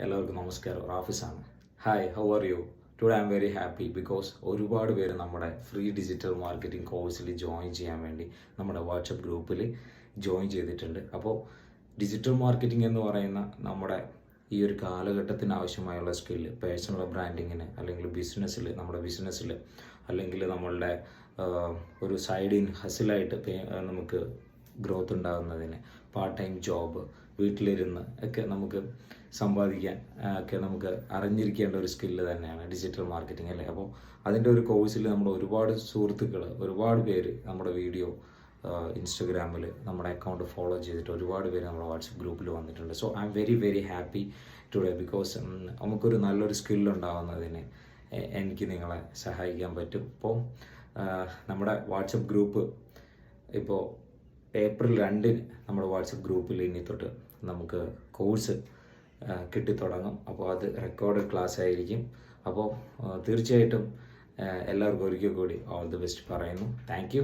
എല്ലാവർക്കും നമസ്കാരം. റാഫിസാണ്. Hi, how are you? Today I am very happy because ഒരുപാട് പേര് നമ്മുടെ ഫ്രീ ഡിജിറ്റൽ മാർക്കറ്റിംഗ് കോഴ്സിൽ ജോയിൻ ചെയ്യാൻ വേണ്ടി നമ്മുടെ വാട്സപ്പ് ഗ്രൂപ്പിൽ ജോയിൻ ചെയ്തിട്ടുണ്ട്. അപ്പോൾ ഡിജിറ്റൽ മാർക്കറ്റിംഗ് എന്ന് പറയുന്ന നമ്മുടെ ഈ ഒരു കാലഘട്ടത്തിന് ആവശ്യമായുള്ള സ്കില്ല്, പേഴ്സണൽ ബ്രാൻഡിങ്ങിന് അല്ലെങ്കിൽ നമ്മുടെ ബിസിനസ്സിൽ അല്ലെങ്കിൽ നമ്മളുടെ ഒരു സൈഡ് ഇൻ ഹസിലായിട്ട് നമുക്ക് ഗ്രോത്ത് ഉണ്ടാകുന്നതിന് പാർട്ട് ടൈം ജോബ്, വീട്ടിലിരുന്ന് ഒക്കെ നമുക്ക് സമ്പാദിക്കാൻ ഒക്കെ നമുക്ക് അറിഞ്ഞിരിക്കേണ്ട ഒരു സ്കില്ല് തന്നെയാണ് ഡിജിറ്റൽ മാർക്കറ്റിംഗ് അല്ലേ. അപ്പോൾ അതിൻ്റെ ഒരു കോഴ്സിൽ നമ്മുടെ ഒരുപാട് സുഹൃത്തുക്കൾ, ഒരുപാട് പേര് നമ്മുടെ വീഡിയോ ഇൻസ്റ്റഗ്രാമിൽ നമ്മുടെ അക്കൗണ്ട് ഫോളോ ചെയ്തിട്ട് ഒരുപാട് പേര് നമ്മുടെ വാട്സപ്പ് ഗ്രൂപ്പിൽ വന്നിട്ടുണ്ട്. So I am very very happy today because നമുക്കൊരു നല്ലൊരു സ്കില്ലുണ്ടാകുന്നതിന് എനിക്ക് നിങ്ങളെ സഹായിക്കാൻ പറ്റും. ഇപ്പോൾ നമ്മുടെ വാട്സപ്പ് ഗ്രൂപ്പ് ഇപ്പോൾ ഏപ്രിൽ 2 നമ്മുടെ വാട്സപ്പ് ഗ്രൂപ്പിൽ ഇനി തൊട്ട് നമുക്ക് കോഴ്സ് കിട്ടിത്തുടങ്ങും. അപ്പോൾ അത് റെക്കോർഡഡ് ക്ലാസ് ആയിരിക്കും. അപ്പോൾ തീർച്ചയായിട്ടും എല്ലാവർക്കും ഒരിക്കൽ കൂടി ഓൾ ദി ബെസ്റ്റ് പറയുന്നു. Thank you.